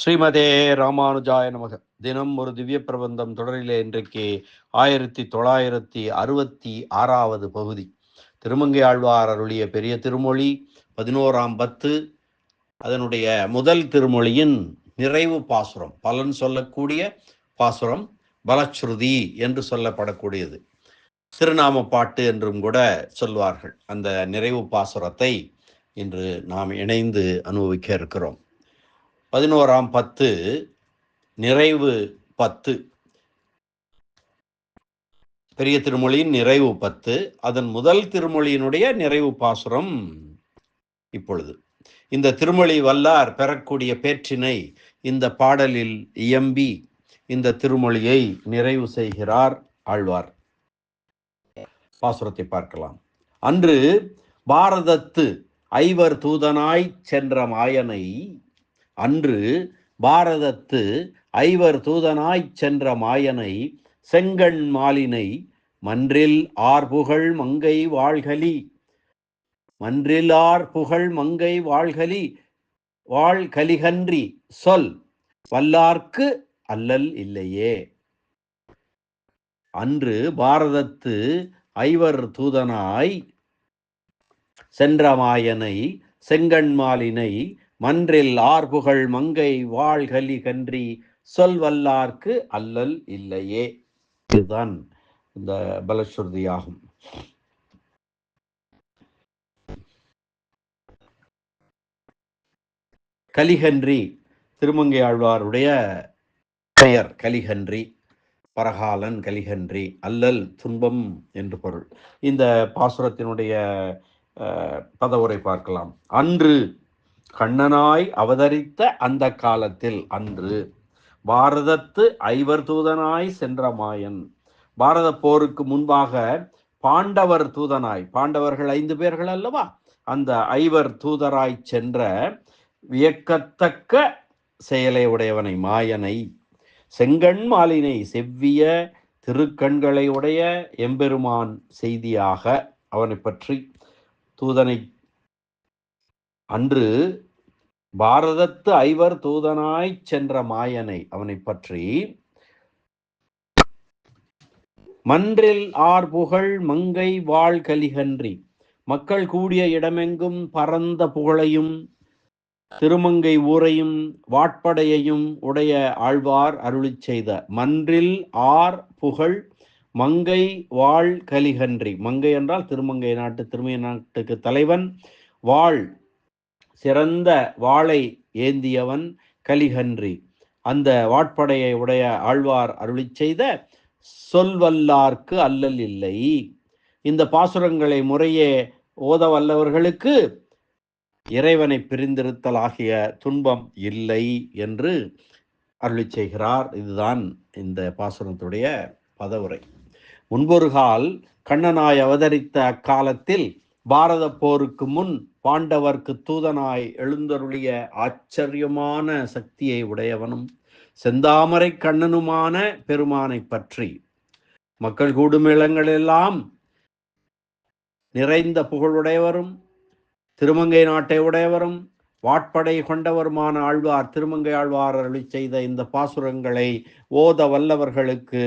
ஸ்ரீமதே ராமானுஜாய நமக. தினம் ஒரு திவ்ய பிரபந்தம் தொடரிலே இன்றைக்கு 1966வது பகுதி. திருமங்கை ஆழ்வார் அருளிய பெரிய திருமொழி 11ஆம் பத்து. அதனுடைய முதல் திருமொழியின் நிறைவு பாசுரம், பலன் சொல்லக்கூடிய பாசுரம், பலஸ்ருதி என்று சொல்லப்படக்கூடியது. திருநாம பாட்டு என்றும் கூட சொல்வார்கள். அந்த நிறைவு பாசுரத்தை இன்று நாம் இணைந்து அனுபவிக்க இருக்கிறோம். 11ஆம் பத்து, நிறைவு பத்து. பெரிய திருமொழியின் நிறைவு பத்து, அதன் முதல் திருமொழியினுடைய நிறைவு பாசுரம் இப்பொழுது. இந்த திருமொழி வல்லார் பெறக்கூடிய பேற்றினை இந்த பாடலில் இயம்பி இந்த திருமொழியை நிறைவு செய்கிறார் ஆழ்வார். பாசுரத்தை பார்க்கலாம். அன்று பாரதத்து ஐவர் தூதனாய் சென்ற மாயனை, அன்று பாரதத்து ஐவர் தூதனாய்ச் சென்ற மாயனை, செங்கண் மாலினை மன்றில் ஆர்புகழ் மங்கை வாழ்கலி, மன்றில் ஆர்புகழ் மங்கை வாழ்கலி வாழ்கலிகன்றி சொல் வல்லார்க்கு அல்லல் இல்லையே. அன்று பாரதத்து ஐவர் தூதனாய் சென்ற மாயனை, செங்கண்மாலினை மன்றில் ஆர்புகழ் மங்கை வாழ்கலி கன்றி சொல் வல்லார்க்கு அல்லல் இல்லையே. இதுதான் இந்த பலஸ்ருதியாகும். கலிகன்றி திருமங்கை ஆழ்வாருடைய பெயர். கலிகன்றி, பரகாலன் கலிகன்றி, அல்லல் துன்பம் என்று பொருள். இந்த பாசுரத்தினுடைய பதவுரை பார்க்கலாம். அன்று கண்ணனாய் அவதரித்த அந்த காலத்தில், அன்று பாரதத்து ஐவர் தூதனாய் சென்ற மாயன், பாரத போருக்கு முன்பாக பாண்டவர் தூதனாய், பாண்டவர்கள் 5 பேர்கள் அல்லவா, அந்த ஐவர் தூதராய் சென்ற வியக்கத்தக்க செயலை உடையவனை மாயனை, செங்கண் மாலினை செவ்விய திருக்கண்களை உடைய எம்பெருமான் செய்தியாக அவனை பற்றி தூதனை, அன்று பாரதத்து ஐவர் தூதனாய் சென்ற மாயனை அவனை பற்றி, மன்றில் ஆர்புகழ் மங்கை வாழ்கலிகன்றி, மக்கள் கூடிய இடமெங்கும் பரந்த புகழையும் திருமங்கை ஊரையும் வாட்படையையும் உடைய ஆழ்வார் அருளி செய்த, மன்றில் ஆர் புகழ் மங்கை வாழ் கலிகன்றி, மங்கை என்றால் திருமங்கை நாட்டு, திருமங்கை நாட்டுக்கு தலைவன், வாழ் சிறந்த வாளை ஏந்தியவன், கலிகன்றி அந்த வாட்படையை உடைய ஆழ்வார் அருளி செய்த சொல்வல்லார்க்கு அல்லல் இல்லை. இந்த பாசுரங்களை முறையே ஓத வல்லவர்களுக்கு இறைவனை பிரிந்திருத்தல் ஆகிய துன்பம் இல்லை என்று அருளி செய்கிறார். இதுதான் இந்த பாசுரத்துடைய பதவுரை. முன்பொரு கால் கண்ணனாய் அவதரித்த அக்காலத்தில், பாரத போருக்கு முன் பாண்டவர்க்கு தூதனாய் எழுந்தருளிய ஆச்சரியமான சக்தியை உடையவனும் செந்தாமரை கண்ணனுமான பெருமானை பற்றி, மக்கள் கூடும் இடங்களெல்லாம் நிறைந்த புகழுடையவரும் திருமங்கை நாட்டை உடையவரும் வாட்படை கொண்டவருமான ஆழ்வார் திருமங்கை ஆழ்வார் அருளி செய்த இந்த பாசுரங்களை ஓத வல்லவர்களுக்கு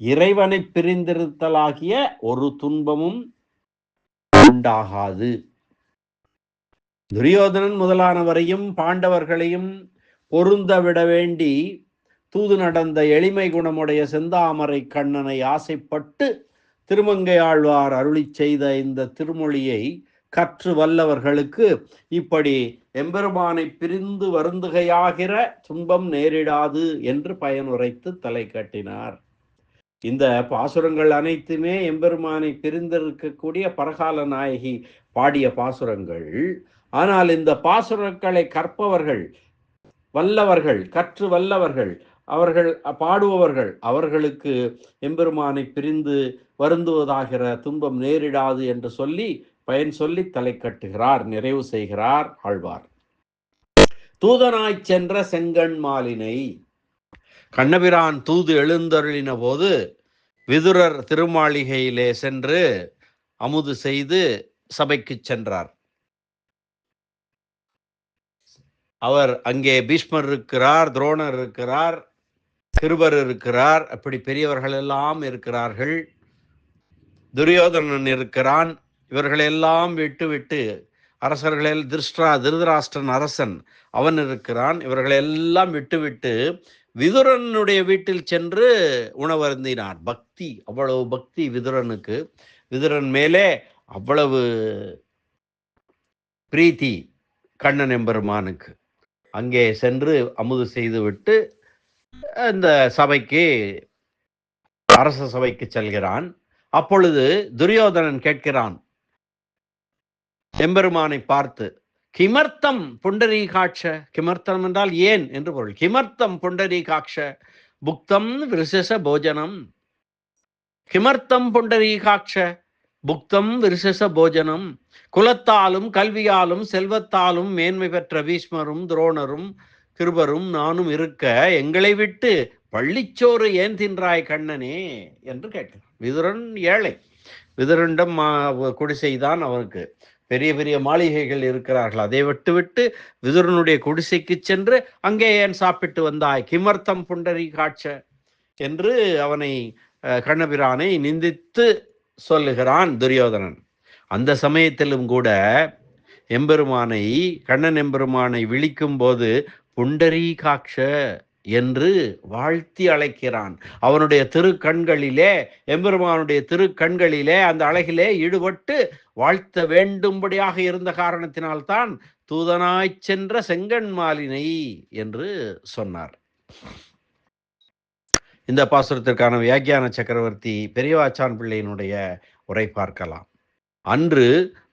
இறைவனை பிரிந்திருத்தலாகிய ஒரு துன்பமும் உண்டாகாது. துரியோதனன் முதலானவரையும் பாண்டவர்களையும் பொருந்த விட வேண்டி தூது நடந்த எளிமை குணமுடைய செந்தாமரை கண்ணனை ஆசைப்பட்டு திருமங்கை ஆழ்வார் அருளி செய்த இந்த திருமொழியை கற்று வல்லவர்களுக்கு இப்படி எம்பெருமானை பிரிந்து வருந்துகையாகிற துன்பம் நேரிடாது என்று பயனுரைத்து தலை கட்டினார். இந்த பாசுரங்கள் அனைத்துமே எம்பெருமானை பிரிந்திருக்கக்கூடிய பரகால நாயகி பாடிய பாசுரங்கள். ஆனால் இந்த பாசுரங்களை கற்பவர்கள், வல்லவர்கள், கற்று வல்லவர்கள், அவர்கள் பாடுபவர்கள், அவர்களுக்கு எம்பெருமானை பிரிந்து வருந்துவதாகிற துன்பம் நேரிடாது என்று சொல்லி பயன் சொல்லி தலை கட்டுகிறார், நிறைவு செய்கிறார் ஆழ்வார். தூதனாய் சென்ற செங்கண் மாலினை, கண்ணபிரான் தூது எழுந்தருளின போது விதுரர் திருமாளிகையிலே சென்று அமுது செய்து சபைக்கு சென்றார். அவர் அங்கே பீஷ்மர் இருக்கிறார், துரோணர் இருக்கிறார், கிருபர் இருக்கிறார், அப்படி பெரியவர்கள் எல்லாம் இருக்கிறார்கள். துரியோதனன் இருக்கிறான். இவர்களெல்லாம் விட்டு அரசர்களில் திருதராஷ்டிரன் அரசன் அவன் இருக்கிறான். இவர்களெல்லாம் விட்டு விதுரனுடைய வீட்டில் சென்று உணவருந்தினார். பக்தி, அவ்வளவு பக்தி விதுரனுக்கு. விதுரன் மேலே அவ்வளவு பிரீத்தி கண்ணன் எம்பெருமானுக்கு. அங்கே சென்று அமுது செய்துவிட்டு இந்த சபைக்கு, அரச சபைக்கு செல்கிறான். அப்பொழுது துரியோதனன் கேட்கிறான் எம்பெருமானை பார்த்து, கிமர்த்தம் புண்டரீகாட்ச, கிமர்த்தம் என்றால் ஏன் என்று பொருள். கிமர்த்தம் புண்டரீகாட்ச புக்தம் விருசச போஜனம், கிமர்த்தம் புண்டரீகாட்ச புக்தம் விருசச போஜனம். குலத்தாலும் கல்வியாலும் செல்வத்தாலும் மேன்மை பெற்ற பீஷ்மரும் துரோணரும் கிருபரும் நானும் இருக்க எங்களை விட்டு பள்ளிச்சோறு ஏன் தின்றாய் கண்ணனே என்று கேட்டார். விதுரன் ஏழை. விதுரனிடம் குடிசைதான் அவனுக்கு. பெரிய பெரிய மாளிகைகள் இருக்கிறார்கள். அதை விட்டு விதுரனுடைய குடிசைக்கு சென்று அங்கே ஏன் சாப்பிட்டு வந்தாய், கிமர்த்தம் புண்டரி காட்ச என்று அவனை, கண்ணபிரானை நிந்தித்து சொல்லுகிறான் துரியோதனன். அந்த சமயத்திலும் கூட எம்பெருமானை, கண்ணன் எம்பெருமானை விழிக்கும் போது புண்டரீகாட்ச என்று வாழ்த்தி அழைக்கிறான். அவனுடைய திருக்கண்களிலே, எம்பெருமானுடைய திருக்கண்களிலே அந்த அழகிலே ஈடுபட்டு வாழ்த்த வேண்டும்படியாக இருந்த காரணத்தினால்தான் தூதனாய் சென்ற செங்கண்மாலினை என்று சொன்னார். இந்த பாசுரத்திற்கான வியாக்கியான சக்கரவர்த்தி பெரியவாச்சான் பிள்ளையினுடைய உரை பார்க்கலாம். அன்று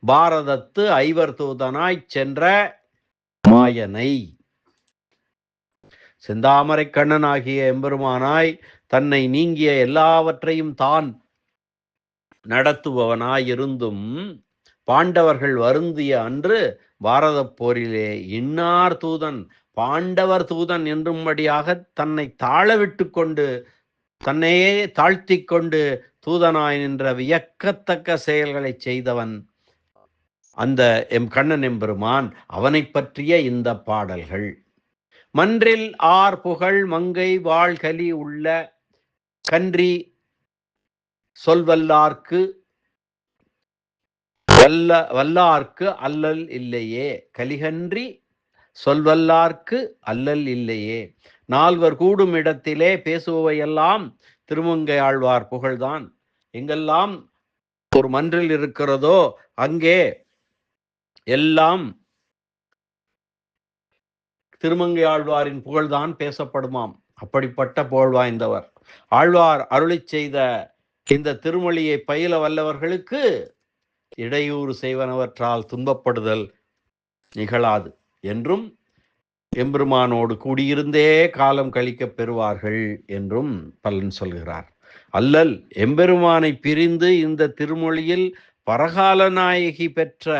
பாரதத்து ஐவர் தூதனாய் சென்ற மாயனை, செந்தாமரை கண்ணனாகிய எம்பெருமானாய் தன்னை நீங்கிய எல்லாவற்றையும் தான் நடத்துபவனாயிருந்தும் பாண்டவர்கள் வருந்திய அன்று பாரத போரிலே இன்னார் தூதன், பாண்டவர் தூதன் என்றும்படியாக தன்னை தாழவிட்டு கொண்டு, தன்னையே தாழ்த்தி கொண்டு தூதனாய் நின்ற வியக்கத்தக்க செயல்களை செய்தவன் அந்த கண்ணன் எம்பெருமான். அவனை பற்றிய இந்த பாடல்கள். மன்றில் ஆர் புகழ் மங்கை வாழ்கலி உள்ள கன்றி சொல்வல்லார்க்கு வல்லார்க்கு அல்லல் இல்லையே, கலிகன்றி சொல்வல்லார்க்கு அல்லல் இல்லையே. நால்வர் கூடும் இடத்திலே பேசுபவையெல்லாம் திருமங்கை ஆழ்வார் புகழ்தான். எங்கெல்லாம் ஒரு மன்றில் இருக்கிறதோ அங்கே எல்லாம் திருமங்கை ஆழ்வாரின் புகழ்தான் பேசப்படுமாம். அப்படிப்பட்ட புகழ் வாய்ந்தவர். ஆழ்வார் அருளி செய்த இந்த திருமொழியை பயில வல்லவர்களுக்கு இடையூறு செய்வனவற்றால் துன்பப்படுதல் நிகழாது என்றும், எம்பெருமானோடு கூடியிருந்தே காலம் கழிக்க பெறுவார்கள் என்றும் பலன் சொல்கிறார். அல்லல் எம்பெருமானை பிரிந்து இந்த திருமொழியில் பரகால நாயகி பெற்ற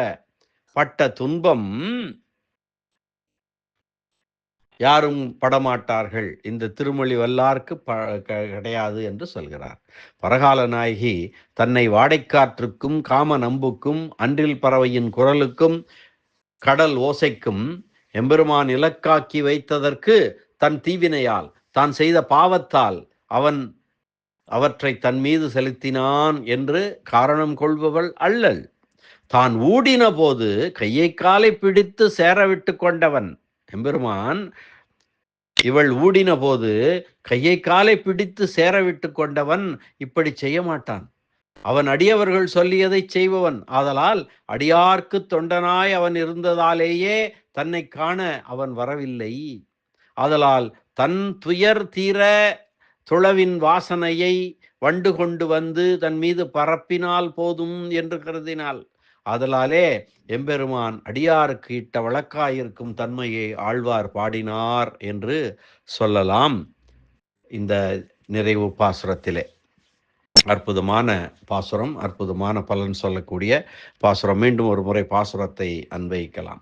பட்ட துன்பம் யாரும் படமாட்டார்கள், இந்த திருமொழி வல்லார்க்கு கிடையாது என்று சொல்கிறார். பரகால நாயகி தன்னை வாடைக்காற்றுக்கும் காம நம்புக்கும் அன்றில் பறவையின் குரலுக்கும் கடல் ஓசைக்கும் எம்பெருமான் இலக்காக்கி வைத்ததற்கு தன் தீவினையால், தான் செய்த பாவத்தால் அவன் அவற்றை தன் மீது செலுத்தினான் என்று காரணம் கொள்பவள் அல்லல். தான் ஊடின போது கையை காலை பிடித்து சேரவிட்டு கொண்டவன் எம்பெருமான். இவள் ஊடின போது கையை காலை பிடித்து சேரவிட்டு கொண்டவன் இப்படி செய்ய மாட்டான். அவன் அடியவர்கள் சொல்லியதை செய்பவன். ஆதலால் அடியார்க்கு தொண்டனாய் அவன் இருந்ததாலேயே தன்னை காண அவன் வரவில்லை. ஆதலால் தன் துயர் தீர துளவின் வாசனையை வண்டு கொண்டு வந்து தன் மீது பரப்பினால் போதும் என்று கருதினாள். ஆதலாலே எம்பெருமான் அடியாருக்கு இட்ட வழக்காயிருக்கும் தன்மையை ஆழ்வார் பாடினார் என்று சொல்லலாம். இந்த நிறைவு பாசுரத்திலே அற்புதமான பாசுரம், அற்புதமான பலன் சொல்லக்கூடிய பாசுரம். மீண்டும் ஒரு முறை பாசுரத்தை அன்வைக்கலாம்.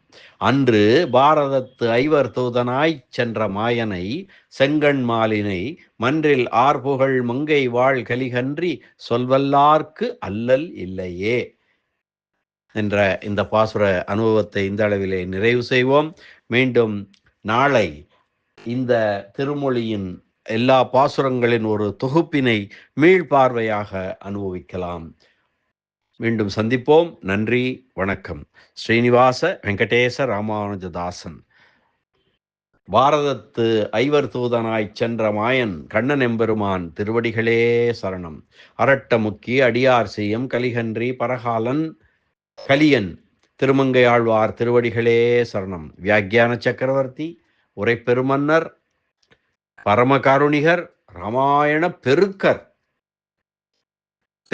அன்று பாரதத்து ஐவர் தூதனாய் சென்ற மாயனை செங்கண் மாலினை மன்றில் ஆர்புகழ் மங்கை வாழ் கலிகன்றி சொல்வல்லார்க்கு அல்லல் இல்லையே. என்ற இந்த பாசுர அனுபவத்தை இந்த அளவிலே நிறைவு செய்வோம். மீண்டும் நாளை இந்த திருமொழியின் எல்லா பாசுரங்களின் ஒரு தொகுப்பினை மீள்பார்வையாக அனுபவிக்கலாம். மீண்டும் சந்திப்போம். நன்றி, வணக்கம். ஸ்ரீனிவாச வெங்கடேச ராமானுஜதாசன். பாரதத்து ஐவர் தூதனாய்ச் சென்ற மாயன் கண்ணன் எம்பெருமான் திருவடிகளே சரணம். அரட்டமுக்கி அடியார் செய்யும் கலிகன்றி பரகாலன் கலியன் திருமங்கையாழ்வார் திருவடிகளே சரணம். வியாக்கியான சக்கரவர்த்தி, உரைப்பெருமன்னர், பரமகாருணிகர், ராமாயண பெருக்கர்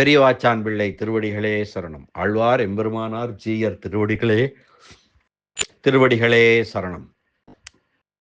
பெரியவாச்சான் பிள்ளை திருவடிகளே சரணம். ஆழ்வார் எம்பெருமானார் ஜீயர் திருவடிகளே சரணம்.